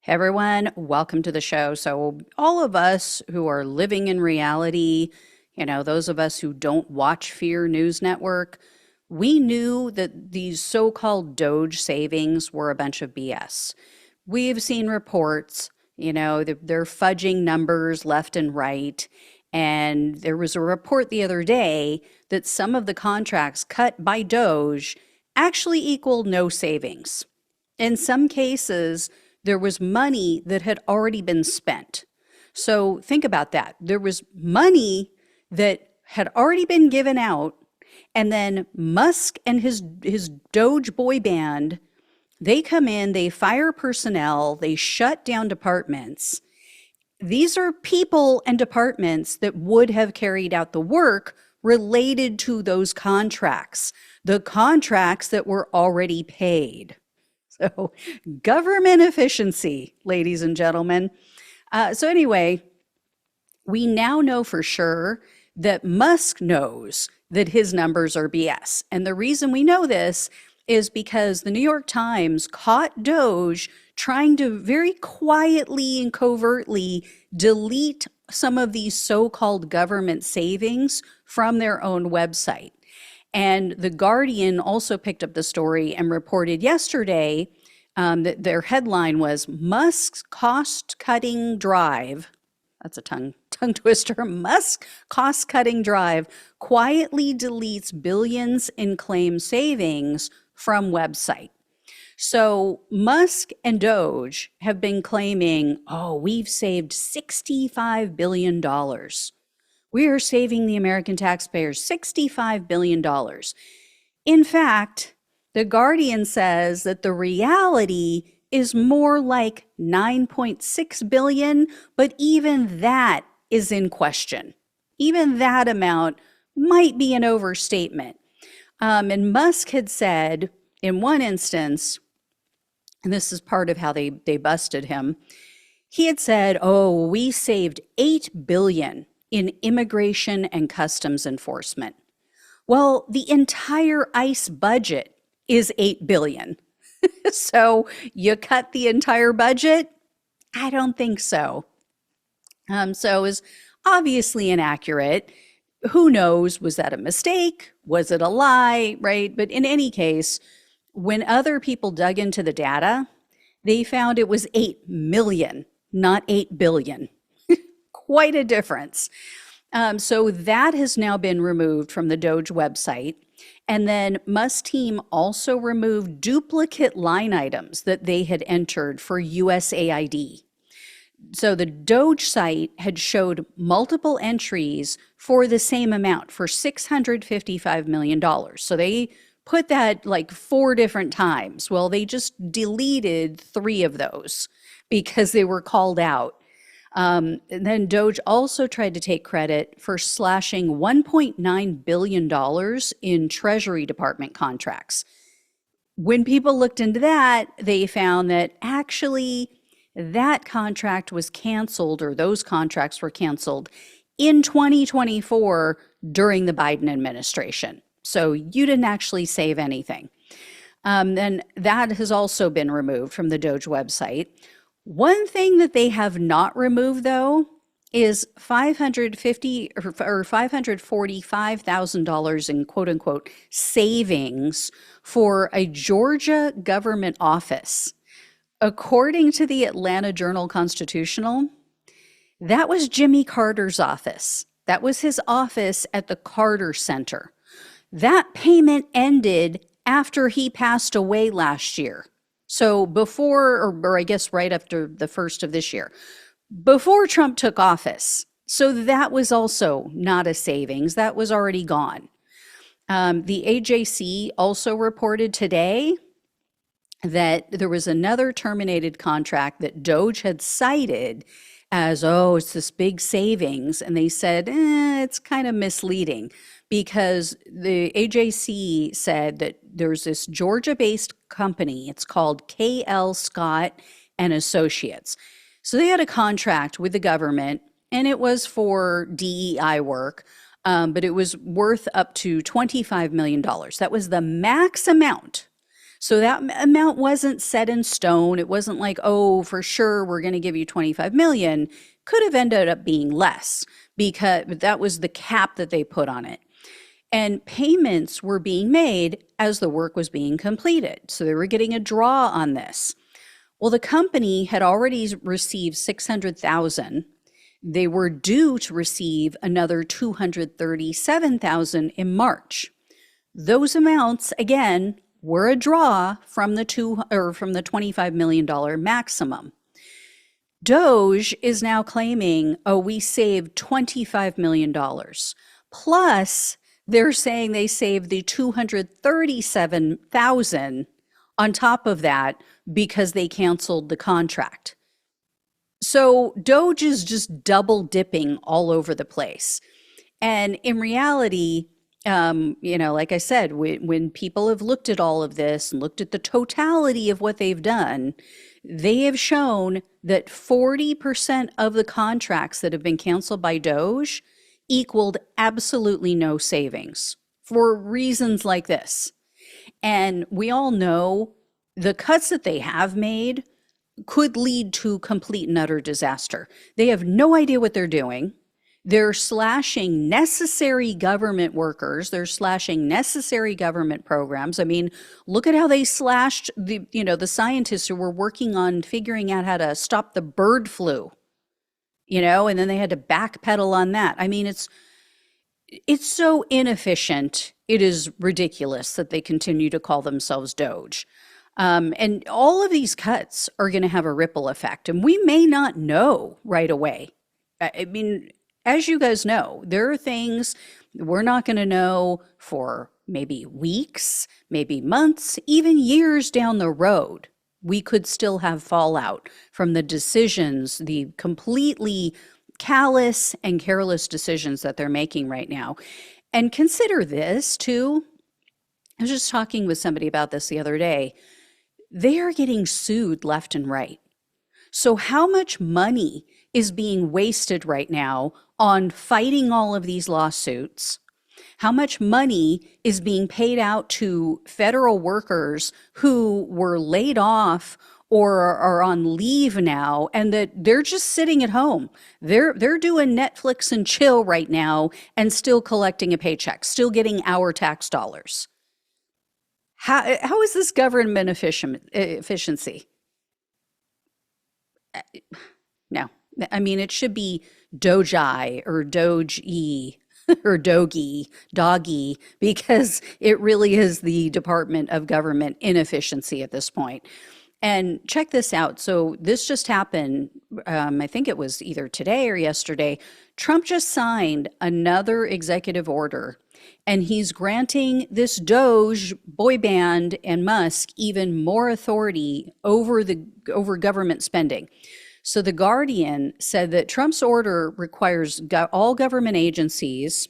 Hey everyone, welcome to the show. So, all of us who are living in reality, those of us who don't watch Fear News Network, we knew that these so called Doge savings were a bunch of BS. We've seen reports, they're fudging numbers left and right. And there was a report the other day that some of the contracts cut by Doge actually equaled no savings. In some cases, there was money that had already been spent. So think about that. There was money that had already been given out, and then Musk and his Doge boy band, they come in, they fire personnel, they shut down departments. These are people and departments that would have carried out the work related to those contracts, the contracts that were already paid. So, government efficiency, ladies and gentlemen. Anyway, we now know for sure that Musk knows that his numbers are BS. And the reason we know this is because the New York Times caught Doge trying to very quietly and covertly delete some of these so-called government savings from their own website. And The Guardian also picked up the story and reported yesterday that their headline was Musk's cost-cutting drive. That's a tongue twister. Musk cost-cutting drive quietly deletes billions in claim savings from website. So Musk and Doge have been claiming, we've saved $65 billion. We are saving the American taxpayers $65 billion. In fact, The Guardian says that the reality is more like 9.6 billion, but even that is in question. Even that amount might be an overstatement. And Musk had said in one instance, and this is part of how they busted him, he had said, we saved 8 billion in immigration and customs enforcement. Well, the entire ICE budget is 8 billion. So you cut the entire budget? I don't think so. So it was obviously inaccurate. Who knows? Was that a mistake? Was it a lie? Right? But in any case, when other people dug into the data, they found it was 8 million, not 8 billion. Quite a difference. So that has now been removed from the Doge website. And then Musk's team also removed duplicate line items that they had entered for USAID. So the Doge site had showed multiple entries for the same amount, for $655 million. So they put that like 4 different times. Well, they just deleted 3 of those because they were called out. And then Doge also tried to take credit for slashing $1.9 billion in Treasury Department contracts. When people looked into that, they found that actually that contract was canceled, or those contracts were canceled in 2024 during the Biden administration. So you didn't actually save anything. Then that has also been removed from the Doge website. One thing that they have not removed, though, is $545,000 in quote unquote savings for a Georgia government office. According to the Atlanta Journal-Constitutional, that was Jimmy Carter's office. That was his office at the Carter Center. That payment ended after he passed away last year. So before, or I guess right after the first of this year, before Trump took office. So that was also not a savings. That was already gone. The AJC also reported today that there was another terminated contract that Doge had cited as, it's this big savings. And they said, it's kind of misleading, because the AJC said that there's this Georgia-based company. It's called KL Scott and Associates. So they had a contract with the government, and it was for DEI work, but it was worth up to $25 million. That was the max amount So that amount wasn't set in stone. It wasn't like, oh, for sure, we're going to give you 25 million. Could have ended up being less because that was the cap that they put on it. And payments were being made as the work was being completed. So they were getting a draw on this. Well, the company had already received 600,000. They were due to receive another 237,000 in March. Those amounts, again, were a draw from the $25 million maximum. Doge is now claiming, oh, we saved $25 million. Plus, they're saying they saved the 237,000 on top of that because they canceled the contract. So Doge is just double dipping all over the place. And in reality, like I said, when people have looked at all of this and looked at the totality of what they've done, they have shown that 40% of the contracts that have been canceled by Doge equaled absolutely no savings for reasons like this. And we all know the cuts that they have made could lead to complete and utter disaster. They have no idea what they're doing. They're slashing necessary government workers. They're slashing necessary government programs. I mean, look at how they slashed the scientists who were working on figuring out how to stop the bird flu, and then they had to backpedal on that. I mean, it's so inefficient. It is ridiculous that they continue to call themselves Doge. And all of these cuts are going to have a ripple effect, and we may not know right away. I mean, as you guys know, there are things we're not going to know for maybe weeks, maybe months, even years down the road. We could still have fallout from the decisions, the completely callous and careless decisions that they're making right now. And consider this too. I was just talking with somebody about this the other day. They are getting sued left and right. So how much money is being wasted right now on fighting all of these lawsuits? How much money is being paid out to federal workers who were laid off or are on leave now, and that they're just sitting at home? They're doing Netflix and chill right now and still collecting a paycheck, still getting our tax dollars. How is this government efficiency? No. I mean, it should be Doge or Doge or Doggy, because it really is the Department of Government inefficiency at this point. And check this out. So this just happened. I think it was either today or yesterday. Trump just signed another executive order, and he's granting this Doge boy band and Musk even more authority over government spending. So The Guardian said that Trump's order requires all government agencies,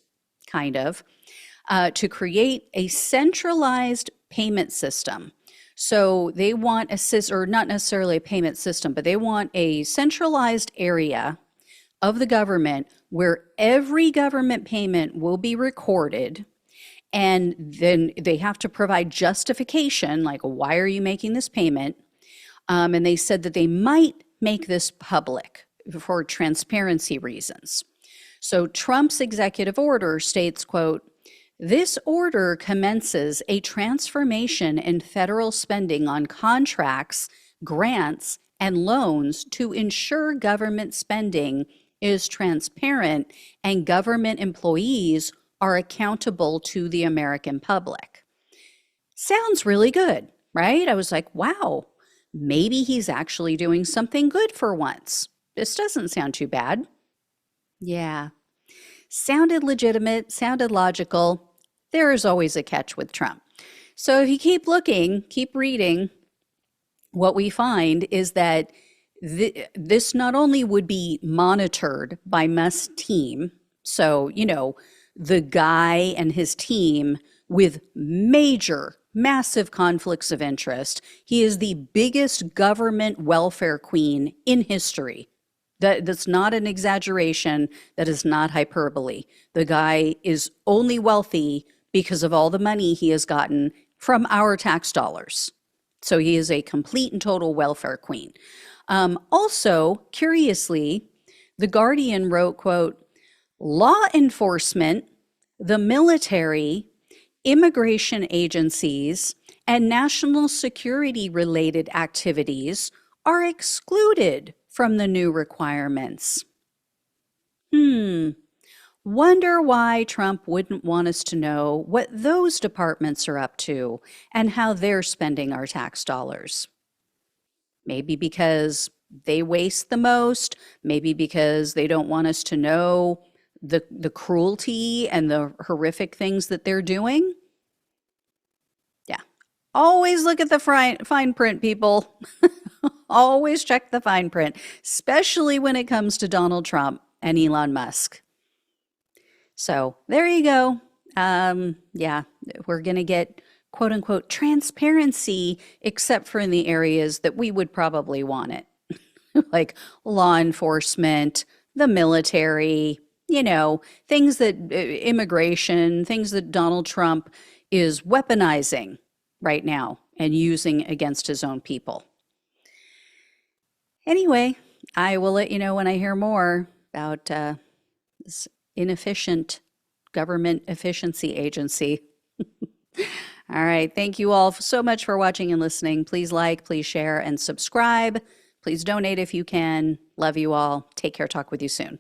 to create a centralized payment system. So they want or not necessarily a payment system, but they want a centralized area of the government where every government payment will be recorded. And then they have to provide justification, like, why are you making this payment? And they said that they might make this public for transparency reasons. So Trump's executive order states, quote, "This order commences a transformation in federal spending on contracts, grants, and loans to ensure government spending is transparent and government employees are accountable to the American public." Sounds really good, right? I was like, wow, maybe he's actually doing something good for once. This doesn't sound too bad. Yeah. Sounded legitimate, sounded logical. There is always a catch with Trump. So if you keep looking, keep reading, what we find is that this not only would be monitored by Musk's team, so, the guy and his team with massive conflicts of interest. He is the biggest government welfare queen in history. That's not an exaggeration. That is not hyperbole. The guy is only wealthy because of all the money he has gotten from our tax dollars. So he is a complete and total welfare queen. Also, curiously, The Guardian wrote, quote, law enforcement, the military, immigration agencies, and national security related activities are excluded from the new requirements. Wonder why Trump wouldn't want us to know what those departments are up to and how they're spending our tax dollars. Maybe because they waste the most, maybe because they don't want us to know the cruelty and the horrific things that they're doing. Yeah. Always look at the fine print, people. Always check the fine print, especially when it comes to Donald Trump and Elon Musk. So there you go. Yeah, we're going to get quote unquote transparency, except for in the areas that we would probably want it, like law enforcement, the military, things that immigration, things that Donald Trump is weaponizing right now and using against his own people. Anyway, I will let you know when I hear more about this inefficient government efficiency agency. All right. Thank you all so much for watching and listening. Please like, please share, and subscribe. Please donate if you can. Love you all. Take care. Talk with you soon.